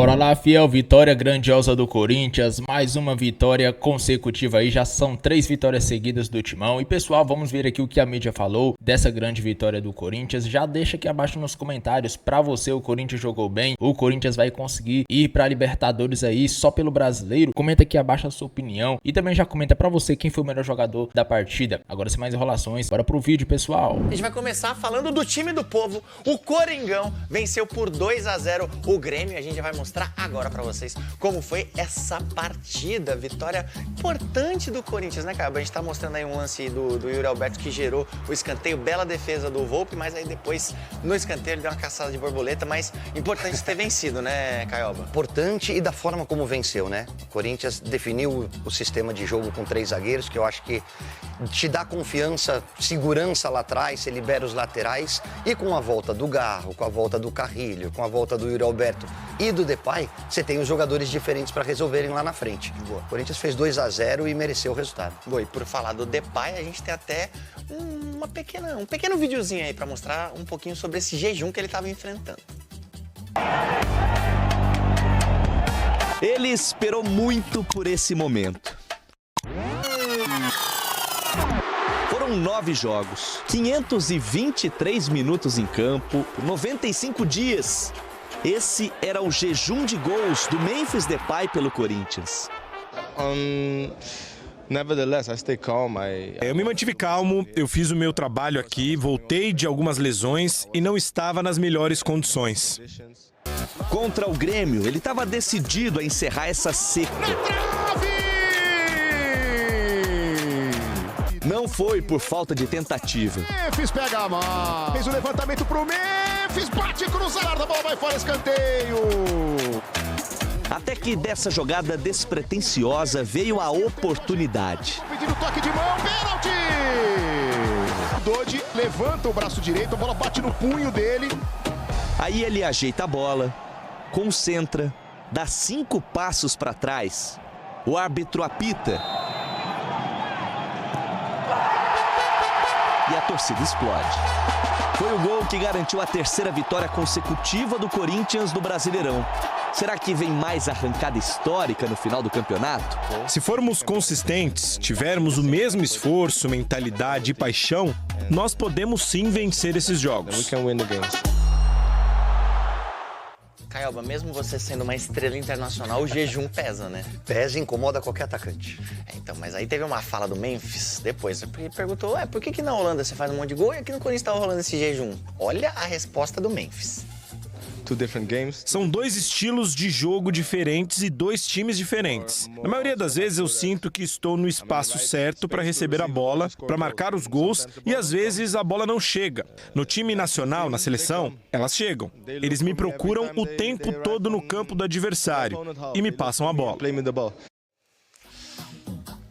Bora lá, fiel, vitória grandiosa do Corinthians, mais uma vitória consecutiva aí, já são 3 vitórias seguidas do Timão. E pessoal, vamos ver aqui o que a mídia falou dessa grande vitória do Corinthians. Já deixa aqui abaixo nos comentários, pra você o Corinthians jogou bem, o Corinthians vai conseguir ir pra Libertadores aí só pelo brasileiro. Comenta aqui abaixo a sua opinião e também já comenta pra você quem foi o melhor jogador da partida. Agora sem mais enrolações, bora pro vídeo, pessoal. A gente vai começar falando do time do povo. O Coringão venceu por 2-0 o Grêmio. A gente já vai mostrar agora pra vocês como foi essa partida. Vitória importante do Corinthians, né, cara? A gente tá mostrando aí um lance do Yuri Alberto que gerou o escanteio. Bela defesa do Volpi, mas aí depois no escanteio ele deu uma caçada de borboleta. Mas importante ter vencido, né, Caioba? Importante e da forma como venceu, né? O Corinthians definiu o sistema de jogo com 3 zagueiros, que eu acho que te dá confiança, segurança lá atrás, você libera os laterais. E com a volta do Garro, com a volta do Carrilho, com a volta do Yuri Alberto e do Depay, você tem os jogadores diferentes para resolverem lá na frente. Boa. O Corinthians fez 2-0 e mereceu o resultado. Boa, e por falar do Depay, a gente tem até um pequeno videozinho aí para mostrar um pouquinho sobre esse jejum que ele estava enfrentando. Ele esperou muito por esse momento. Foram 9 jogos, 523 minutos em campo, por 95 dias. Esse era o jejum de gols do Memphis Depay pelo Corinthians. Eu me mantive calmo, eu fiz o meu trabalho aqui, voltei de algumas lesões e não estava nas melhores condições. Contra o Grêmio, ele estava decidido a encerrar essa seca. Não foi por falta de tentativa. Memphis pega a mão, fez o levantamento pro Memphis, bate cruzado, a bola vai fora, escanteio. Até que dessa jogada despretensiosa veio a oportunidade. Pedindo toque de mão, pênalti! Dodi levanta o braço direito, a bola bate no punho dele. Aí ele ajeita a bola, concentra, dá 5 passos para trás. O árbitro apita. E a torcida explode. Foi o gol que garantiu a 3ª vitória consecutiva do Corinthians no Brasileirão. Será que vem mais arrancada histórica no final do campeonato? Se formos consistentes, tivermos o mesmo esforço, mentalidade e paixão, nós podemos sim vencer esses jogos. Caioba, mesmo você sendo uma estrela internacional, o jejum pesa, né? Pesa e incomoda qualquer atacante. Então, mas aí teve uma fala do Memphis depois, ele perguntou, por que na Holanda você faz um monte de gol e aqui no Corinthians tá rolando esse jejum? Olha a resposta do Memphis. São 2 estilos de jogo diferentes e 2 times diferentes. Na maioria das vezes eu sinto que estou no espaço certo para receber a bola, para marcar os gols e às vezes a bola não chega. No time nacional, na seleção, elas chegam. Eles me procuram o tempo todo no campo do adversário e me passam a bola.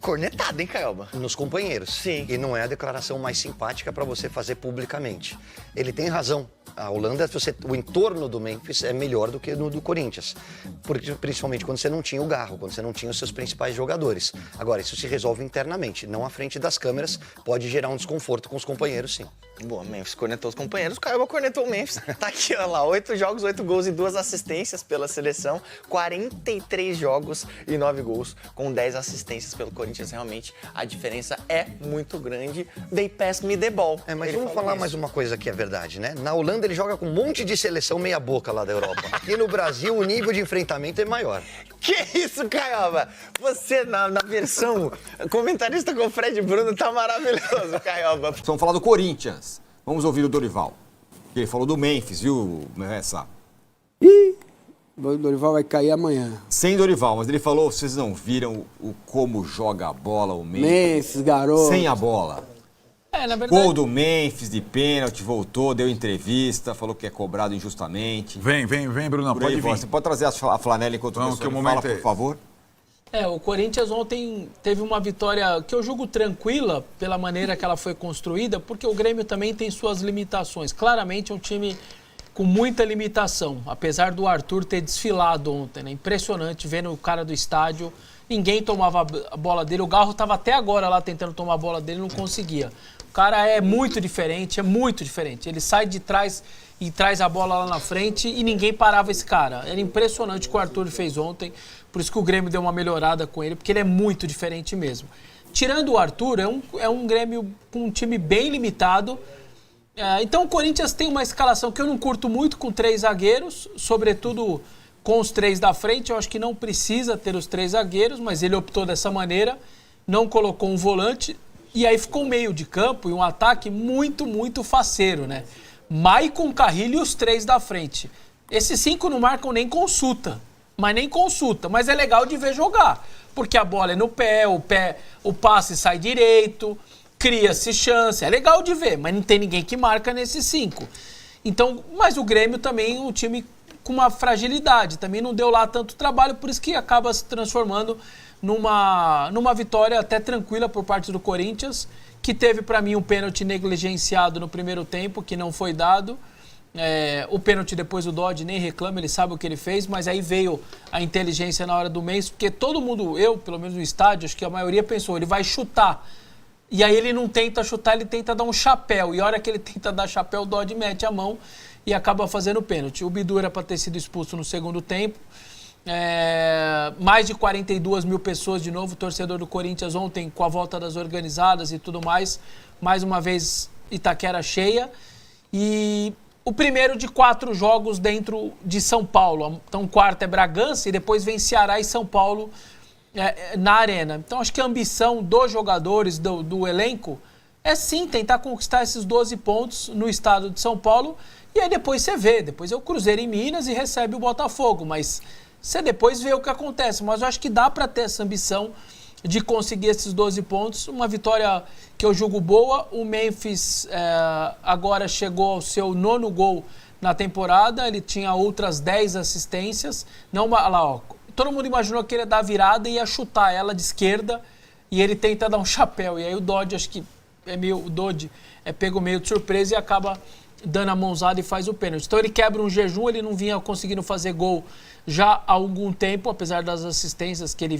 Cornetada, hein, Caioba? Nos companheiros. Sim. E não é a declaração mais simpática para você fazer publicamente. Ele tem razão. A Holanda, o entorno do Memphis é melhor do que no do Corinthians. Principalmente quando você não tinha o Garro, quando você não tinha os seus principais jogadores. Agora, isso se resolve internamente, não à frente das câmeras. Pode gerar um desconforto com os companheiros, sim. Boa, Memphis cornetou os companheiros, o Caioba cornetou o Memphis. Tá aqui, olha lá, 8 jogos, 8 gols e 2 assistências pela seleção. 43 jogos e 9 gols com 10 assistências pelo Corinthians. Realmente, a diferença é muito grande. They pass me the ball. Mas vamos falar mais uma coisa que é verdade, né? Na Holanda ele joga com um monte de seleção meia boca lá da Europa. Aqui no Brasil o nível de enfrentamento é maior. Que isso, Caioba? Você na versão comentarista com o Fred Bruno tá maravilhoso, Caioba. Vamos falar do Corinthians. Vamos ouvir o Dorival. Ele falou do Memphis, viu, Sá? O Dorival vai cair amanhã. Sem Dorival, mas ele falou, vocês não viram como joga a bola o Memphis? Memphis, garoto. Sem a bola. Na verdade... Gol do Memphis de pênalti, voltou, deu entrevista, falou que é cobrado injustamente. Vem, Bruno, pode vir. Você pode trazer a flanela enquanto o que o momento fala, por favor? O Corinthians ontem teve uma vitória que eu julgo tranquila pela maneira que ela foi construída, porque o Grêmio também tem suas limitações. Claramente é um time com muita limitação, apesar do Arthur ter desfilado ontem, né? Impressionante vendo o cara do estádio, ninguém tomava a bola dele, o Garro estava até agora lá tentando tomar a bola dele, não conseguia. O cara é muito diferente, ele sai de trás e traz a bola lá na frente e ninguém parava esse cara. Era impressionante o que o Arthur fez ontem, por isso que o Grêmio deu uma melhorada com ele, porque ele é muito diferente mesmo. Tirando o Arthur, é um Grêmio com um time bem limitado. Então o Corinthians tem uma escalação que eu não curto muito com 3 zagueiros, sobretudo com os 3 da frente. Eu acho que não precisa ter os 3 zagueiros, mas ele optou dessa maneira, não colocou um volante, e aí ficou um meio de campo e um ataque muito, muito faceiro, né? Maicon, Carrilho e os 3 da frente. Esses 5 não marcam nem consulta, mas é legal de ver jogar, porque a bola é no pé, o passe sai direito, cria-se chance, é legal de ver, mas não tem ninguém que marca nesses 5. Então, mas o Grêmio também, um time com uma fragilidade, também não deu lá tanto trabalho, por isso que acaba se transformando numa vitória até tranquila por parte do Corinthians, que teve para mim um pênalti negligenciado no primeiro tempo, que não foi dado. O pênalti depois o Dodge nem reclama, ele sabe o que ele fez, mas aí veio a inteligência na hora do mês, porque todo mundo, eu pelo menos no estádio, acho que a maioria pensou, ele vai chutar. E aí ele não tenta chutar, ele tenta dar um chapéu. E a hora que ele tenta dar chapéu, o Dodge mete a mão e acaba fazendo o pênalti. O Bidu era para ter sido expulso no segundo tempo. Mais de 42 mil pessoas, de novo, torcedor do Corinthians ontem, com a volta das organizadas e tudo mais. Mais uma vez, Itaquera cheia. E o primeiro de 4 jogos dentro de São Paulo. Então, o quarto é Bragança e depois vem Ceará e São Paulo na arena. Então acho que a ambição dos jogadores, do elenco, é sim tentar conquistar esses 12 pontos no estado de São Paulo, e aí depois você vê, depois é o Cruzeiro em Minas e recebe o Botafogo, mas você depois vê o que acontece. Mas eu acho que dá para ter essa ambição de conseguir esses 12 pontos, uma vitória que eu julgo boa. O Memphis agora chegou ao seu 9º gol na temporada, ele tinha outras 10 assistências, todo mundo imaginou que ele ia dar a virada e ia chutar ela de esquerda, e ele tenta dar um chapéu. E aí o Dodge, acho que o Dodge é pego meio de surpresa e acaba dando a mãozada e faz o pênalti. Então ele quebra um jejum, ele não vinha conseguindo fazer gol já há algum tempo, apesar das assistências que ele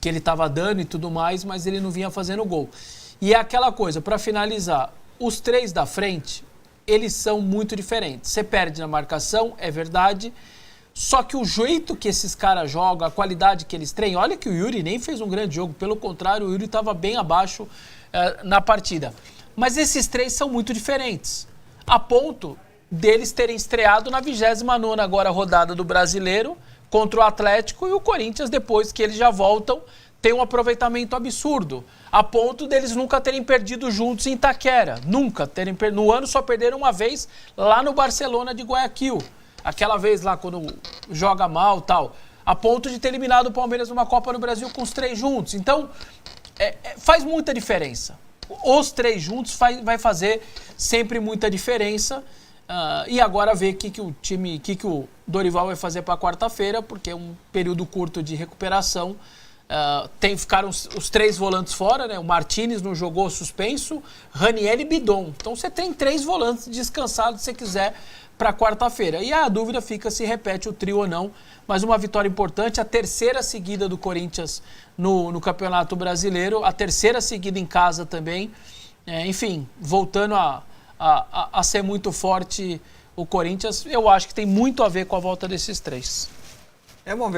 estava dando e tudo mais, mas ele não vinha fazendo gol. E é aquela coisa, para finalizar, os 3 da frente, eles são muito diferentes. Você perde na marcação, é verdade. Só que o jeito que esses caras jogam, a qualidade que eles têm, olha que o Yuri nem fez um grande jogo, pelo contrário, o Yuri estava bem abaixo na partida. Mas esses 3 são muito diferentes, a ponto deles terem estreado na 29ª agora rodada do Brasileiro contra o Atlético, e o Corinthians, depois que eles já voltam, tem um aproveitamento absurdo, a ponto deles nunca terem perdido juntos em Itaquera, no ano só perderam uma vez lá no Barcelona de Guayaquil. Aquela vez lá, quando joga mal e tal, a ponto de ter eliminado o Palmeiras numa Copa do Brasil com os 3 juntos. Então, faz muita diferença. Os 3 juntos vai fazer sempre muita diferença. E agora ver o que o Dorival vai fazer para quarta-feira, porque é um período curto de recuperação. Ficaram os 3 volantes fora, né? O Martínez não jogou, suspenso, Raniel e Bidon. Então você tem 3 volantes descansados se você quiser para quarta-feira. E a dúvida fica se repete o trio ou não, mas uma vitória importante, a 3ª seguida do Corinthians no Campeonato Brasileiro, a 3ª seguida em casa também. Enfim, voltando a ser muito forte o Corinthians, eu acho que tem muito a ver com a volta desses 3. É uma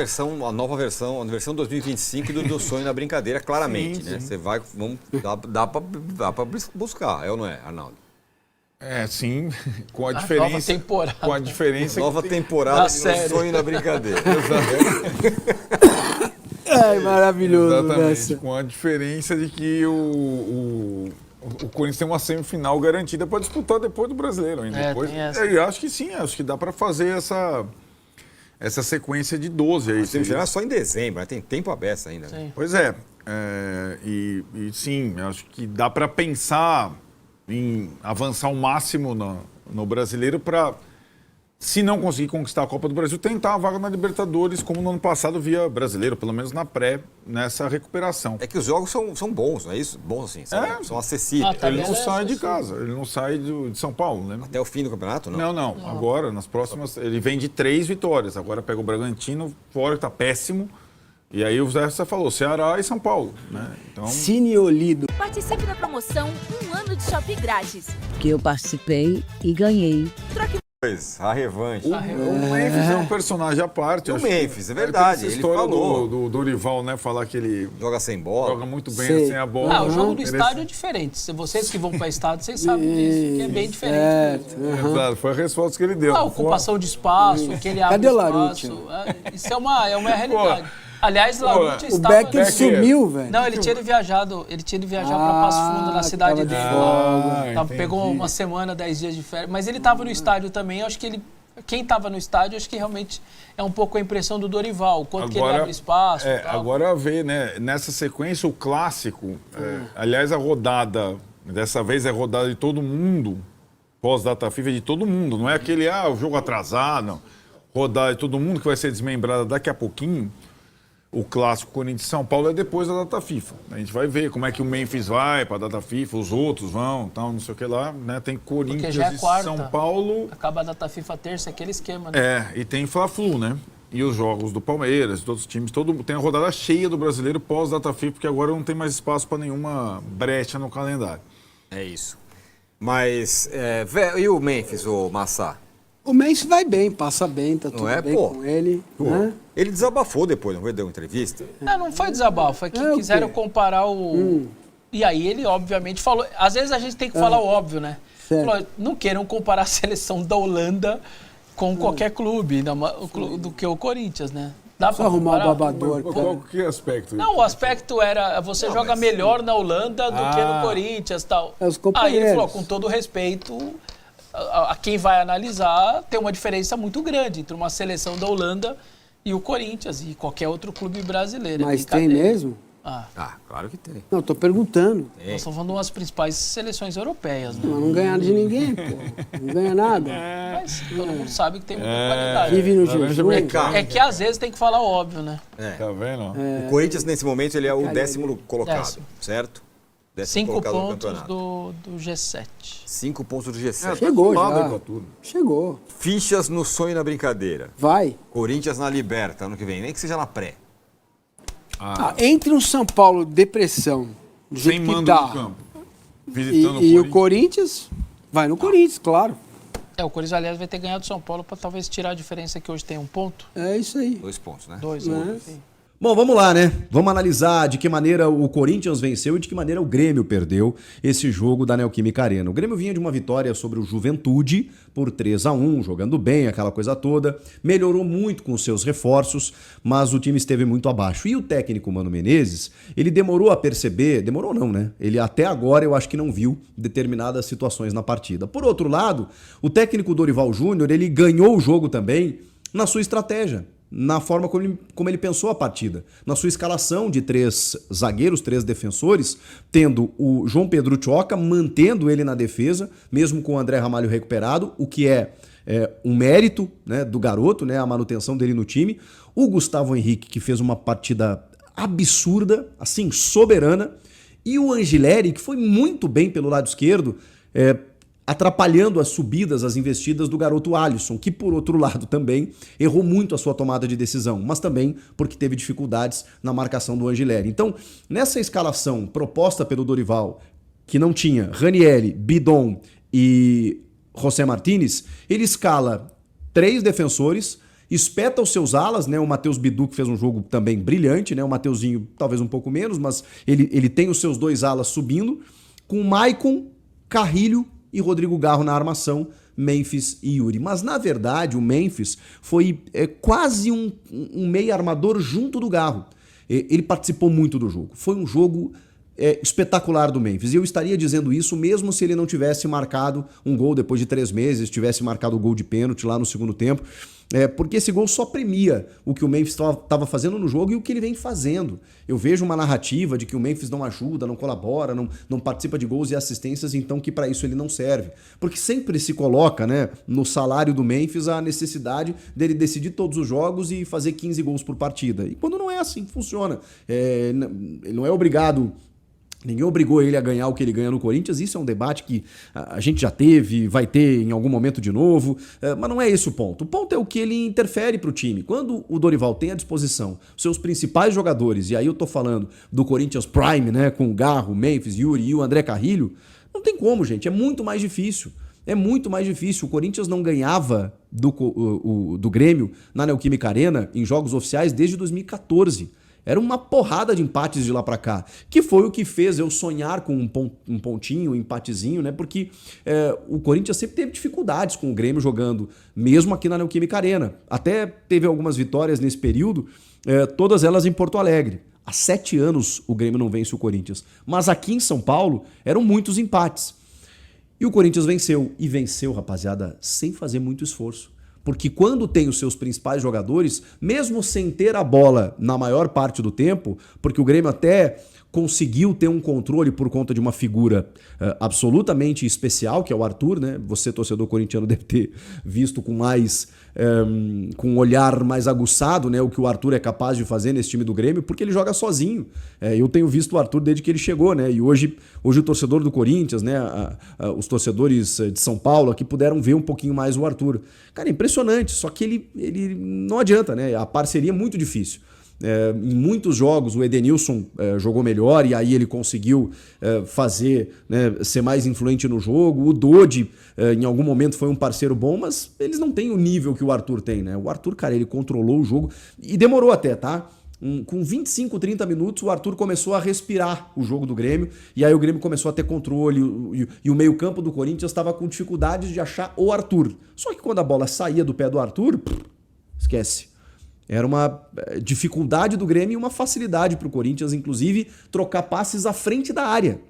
nova versão, a versão 2025 do sonho da brincadeira, claramente, sim, né? Você vai, dá para buscar, é ou não é, Arnaldo? Sim, com a diferença. Nova temporada. Com a diferença. Nova temporada do sonho da brincadeira. Maravilhoso. Exatamente. Essa. Com a diferença de que o Corinthians tem uma semifinal garantida para disputar depois do Brasileiro ainda. Eu acho que sim, acho que dá para fazer essa sequência de 12 aí. A semifinal é só em dezembro, né? Tem tempo aberto ainda. Sim. Pois é. E sim, acho que dá para pensar em avançar o máximo no Brasileiro para se não conseguir conquistar a Copa do Brasil, tentar a vaga na Libertadores, como no ano passado via brasileiro, pelo menos na pré, nessa recuperação. É que os jogos são bons, não é isso? Bons assim, são acessíveis. Ele não sai de casa, ele não sai de São Paulo, né? Até o fim do campeonato, não? Não. Agora, nas próximas, ele vem de 3 vitórias. Agora pega o Bragantino fora, que tá péssimo. E aí o Zé falou, Ceará e São Paulo, né? Então... Cine Olido. Participe da promoção 1 ano de shopping grátis. Que eu participei e ganhei. Troque A revanche. O Memphis é um personagem à parte. O Memphis, é verdade. Essa história do Dorival, né? Falar que ele joga sem bola. Joga muito bem sem a bola. O jogo do estádio é diferente. Se vocês que vão para estádio, vocês sabem disso, que é bem diferente. Exato, foi a resposta que ele deu. A ocupação de espaço, que ele abre espaço. Isso é uma realidade. Aliás, Larucci estava... O Beck sumiu, velho. Não, ele tinha ido viajar para Passo Fundo, na cidade dele. Pegou uma semana, 10 dias de férias. Mas ele estava no estádio também. Eu acho que quem estava no estádio, acho que realmente é um pouco a impressão do Dorival. Quanto que ele abre espaço e tal. Agora vê, né? Nessa sequência, o clássico... aliás, a rodada... Dessa vez é rodada de todo mundo. Pós-data FIFA de todo mundo. Não é aquele, o jogo atrasado. Não. Rodada de todo mundo que vai ser desmembrada daqui a pouquinho. O clássico Corinthians e São Paulo é depois da data FIFA. A gente vai ver como é que o Memphis vai para a data FIFA, os outros vão, tal, não sei o que lá, né? Tem Corinthians já é quarta, e São Paulo. Acaba a data FIFA terça, aquele esquema, né? E tem Fla-Flu, né? E os jogos do Palmeiras, de todos os times, tem a rodada cheia do brasileiro pós-data FIFA, porque agora não tem mais espaço para nenhuma brecha no calendário. É isso. Mas, e o Memphis, o Massá? O Memphis vai bem, passa bem, tá tudo bem com ele. Né? Ele desabafou depois, não foi? Deu uma entrevista? Não foi desabafo, é que quiseram comparar o... E aí ele, obviamente, falou... Às vezes a gente tem que falar o óbvio, né? Falou, não queiram comparar a seleção da Holanda com qualquer clube do que o Corinthians, né? Dá pra arrumar o babador. Qual que aspecto? Não, o aspecto era você joga melhor na Holanda do que no Corinthians e tal. Aí ele falou, com todo respeito... A quem vai analisar, tem uma diferença muito grande entre uma seleção da Holanda e o Corinthians e qualquer outro clube brasileiro. Mas tem mesmo? Claro que tem. Não, tô perguntando. Nós estamos falando de umas principais seleções europeias, né? Mas não ganha de ninguém, pô. Não ganha nada. Mas todo mundo sabe que tem muita qualidade. Vive no jejum. É que às vezes tem que falar o óbvio, né? Tá vendo? O Corinthians, nesse momento, ele é o 10º colocado, certo? 5 pontos do G7. 5 pontos do G7. Chegou já. Chegou. Fichas no sonho e na brincadeira. Vai. Corinthians na Liberta ano que vem, nem que seja na pré. Entre um São Paulo depressão, do jeito que tá, no campo, visitando e o Corinthians, vai no Corinthians, claro. O Corinthians, aliás, vai ter ganhado o São Paulo para talvez tirar a diferença que hoje tem 1 ponto. É isso aí. 2 pontos, né? 2, sim. Bom, vamos lá, né? Vamos analisar de que maneira o Corinthians venceu e de que maneira o Grêmio perdeu esse jogo da Neoquímica Arena. O Grêmio vinha de uma vitória sobre o Juventude por 3-1, jogando bem, aquela coisa toda. Melhorou muito com os seus reforços, mas o time esteve muito abaixo. E o técnico Mano Menezes, ele demorou a perceber, demorou não, né? Ele até agora eu acho que não viu determinadas situações na partida. Por outro lado, o técnico Dorival Júnior, ele ganhou o jogo também na sua estratégia, na forma como ele pensou a partida, na sua escalação de 3 zagueiros, 3 defensores, tendo o João Pedro Tchoca, mantendo ele na defesa, mesmo com o André Ramalho recuperado, o que é um mérito, né, do garoto, né, a manutenção dele no time. O Gustavo Henrique, que fez uma partida absurda, assim, soberana, e o Angileri, que foi muito bem pelo lado esquerdo, atrapalhando as subidas, as investidas do garoto Alisson, que por outro lado também errou muito a sua tomada de decisão, mas também porque teve dificuldades na marcação do Angileri. Então, nessa escalação proposta pelo Dorival, que não tinha Ranieri, Bidon e José Martínez, ele escala 3 defensores, espeta os seus alas, né? O Matheus Bidu, que fez um jogo também brilhante, né? O Mateuzinho talvez um pouco menos, mas ele tem os seus 2 alas subindo, com Maicon, Carrilho e Rodrigo Garro na armação, Memphis e Yuri. Mas, na verdade, o Memphis foi quase um meio armador junto do Garro. Ele participou muito do jogo. Foi um jogo espetacular do Memphis. E eu estaria dizendo isso mesmo se ele não tivesse marcado um gol depois de 3 meses, tivesse marcado o gol de pênalti lá no segundo tempo. porque esse gol só premia o que o Memphis estava fazendo no jogo e o que ele vem fazendo. Eu vejo uma narrativa de que o Memphis não ajuda, não colabora, não participa de gols e assistências, então que para isso ele não serve. Porque sempre se coloca, né, no salário do Memphis a necessidade dele decidir todos os jogos e fazer 15 gols por partida. E quando não é assim que funciona, ele não é obrigado... Ninguém obrigou ele a ganhar o que ele ganha no Corinthians. Isso é um debate que a gente já teve, vai ter em algum momento de novo, mas não é esse o ponto. O ponto é o que ele interfere para o time. Quando o Dorival tem à disposição seus principais jogadores, e aí eu tô falando do Corinthians Prime, né, com o Garro, Memphis, Yuri e o André Carrilho, não tem como, gente, é muito mais difícil. É muito mais difícil. O Corinthians não ganhava do Grêmio na Neoquímica Arena em jogos oficiais desde 2014. Era uma porrada de empates de lá pra cá, que foi o que fez eu sonhar com um pontinho, um empatezinho, né? Porque o Corinthians sempre teve dificuldades com o Grêmio jogando, mesmo aqui na Neoquímica Arena. Até teve algumas vitórias nesse período, todas elas em Porto Alegre. Há 7 anos o Grêmio não vence o Corinthians. Mas aqui em São Paulo eram muitos empates. E o Corinthians venceu. E venceu, rapaziada, sem fazer muito esforço. Porque quando tem os seus principais jogadores, mesmo sem ter a bola na maior parte do tempo, porque o Grêmio até conseguiu ter um controle por conta de uma figura absolutamente especial, que é o Arthur, né? Você, torcedor corintiano, deve ter visto com com um olhar mais aguçado, né, o que o Arthur é capaz de fazer nesse time do Grêmio, porque ele joga sozinho. Eu tenho visto o Arthur desde que ele chegou, né? E hoje o torcedor do Corinthians, né, os torcedores de São Paulo aqui puderam ver um pouquinho mais o Arthur. Cara, é impressionante, só que ele não adianta, né? A parceria é muito difícil. Em muitos jogos o Edenilson jogou melhor e aí ele conseguiu fazer, né, ser mais influente no jogo. O Dodi em algum momento foi um parceiro bom, mas eles não têm o nível que o Arthur tem, né? O Arthur, cara, ele controlou o jogo e demorou até, tá? Com 25, 30 minutos o Arthur começou a respirar o jogo do Grêmio e aí o Grêmio começou a ter controle e o meio-campo do Corinthians estava com dificuldades de achar o Arthur. Só que quando a bola saía do pé do Arthur, esquece. Era uma dificuldade do Grêmio e uma facilidade para o Corinthians, inclusive, trocar passes à frente da área.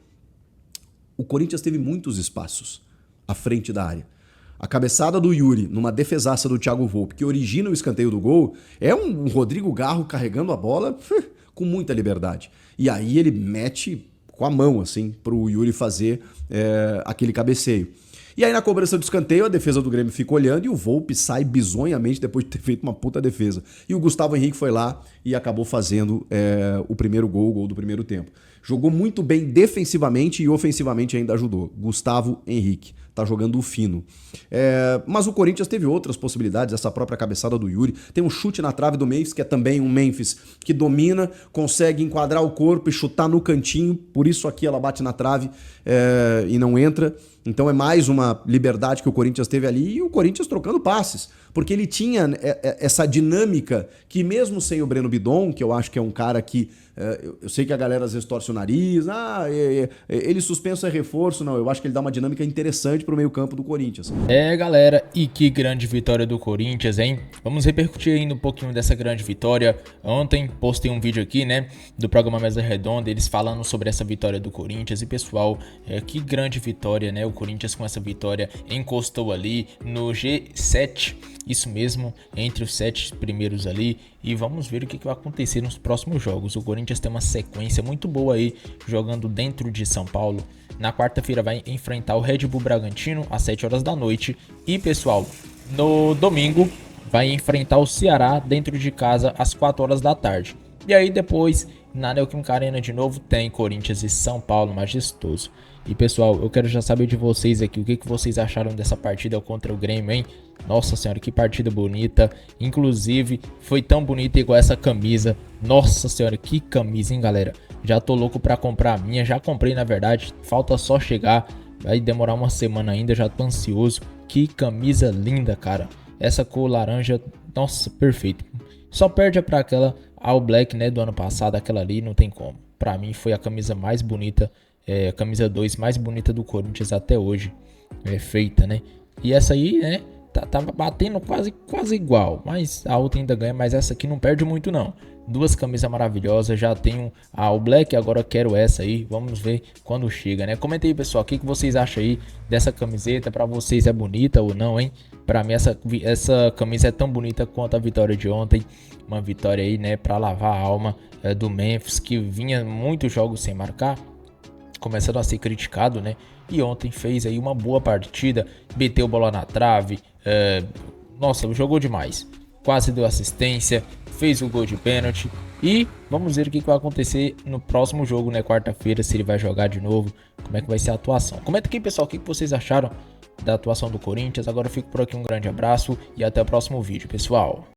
O Corinthians teve muitos espaços à frente da área. A cabeçada do Yuri, numa defesaça do Thiago Volpi, que origina o escanteio do gol, é um Rodrigo Garro carregando a bola com muita liberdade. E aí ele mete com a mão, assim, para o Yuri fazer aquele cabeceio. E aí na cobrança do escanteio, a defesa do Grêmio fica olhando e o Volpi sai bizonhamente depois de ter feito uma puta defesa. E o Gustavo Henrique foi lá e acabou fazendo o primeiro gol, o gol do primeiro tempo. Jogou muito bem defensivamente e ofensivamente ainda ajudou. Gustavo Henrique. Tá jogando o fino. Mas o Corinthians teve outras possibilidades, essa própria cabeçada do Yuri. Tem um chute na trave do Memphis, que é também um Memphis que domina, consegue enquadrar o corpo e chutar no cantinho. Por isso aqui ela bate na trave e não entra. Então é mais uma liberdade que o Corinthians teve ali e o Corinthians trocando passes. Porque ele tinha essa dinâmica que mesmo sem o Breno Bidon, que eu acho que é um cara que... eu sei que a galera às vezes torce o nariz, ele suspenso é reforço. Não, eu acho que ele dá uma dinâmica interessante pro meio campo do Corinthians. Galera, e que grande vitória do Corinthians, hein? Vamos repercutir ainda um pouquinho dessa grande vitória. Ontem postei um vídeo aqui, né, do programa Mesa Redonda, eles falando sobre essa vitória do Corinthians. E pessoal, que grande vitória, né? O Corinthians com essa vitória encostou ali no G7, isso mesmo, entre os 7 primeiros ali. E vamos ver o que vai acontecer nos próximos jogos. O Corinthians tem uma sequência muito boa aí, jogando dentro de São Paulo. Na quarta-feira vai enfrentar o Red Bull Bragantino às 7 horas da noite. E pessoal, no domingo vai enfrentar o Ceará dentro de casa às 4 horas da tarde. E aí depois, na Neoquímica Arena de novo, tem Corinthians e São Paulo, majestoso. E pessoal, eu quero já saber de vocês aqui, o que vocês acharam dessa partida contra o Grêmio, hein? Nossa senhora, que partida bonita. Inclusive, foi tão bonita igual essa camisa. Nossa senhora, que camisa, hein, galera? Já tô louco pra comprar a minha, já comprei na verdade, falta só chegar. Vai demorar uma semana ainda, já tô ansioso. Que camisa linda, cara. Essa cor laranja, nossa, perfeito. Só perde pra aquela All Black, né, do ano passado, aquela ali, não tem como. Pra mim foi a camisa mais bonita, a camisa 2 mais bonita do Corinthians até hoje, feita, né? E essa aí, né, tá batendo quase igual, mas a outra ainda ganha, mas essa aqui não perde muito não. Duas camisas maravilhosas, já tenho a All Black, agora quero essa aí, vamos ver quando chega, né? Comenta aí, pessoal, o que vocês acham aí dessa camiseta, pra vocês é bonita ou não, hein? Pra mim essa camisa é tão bonita quanto a vitória de ontem, uma vitória aí, né, pra lavar a alma do Memphis, que vinha muitos jogos sem marcar, começando a ser criticado, né? E ontem fez aí uma boa partida, meteu bola na trave, nossa, jogou demais, quase deu assistência, fez o gol de pênalti. E vamos ver o que vai acontecer no próximo jogo, né, quarta-feira, se ele vai jogar de novo, como é que vai ser a atuação. Comenta aqui, pessoal, o que vocês acharam da atuação do Corinthians. Agora eu fico por aqui, um grande abraço e até o próximo vídeo, pessoal.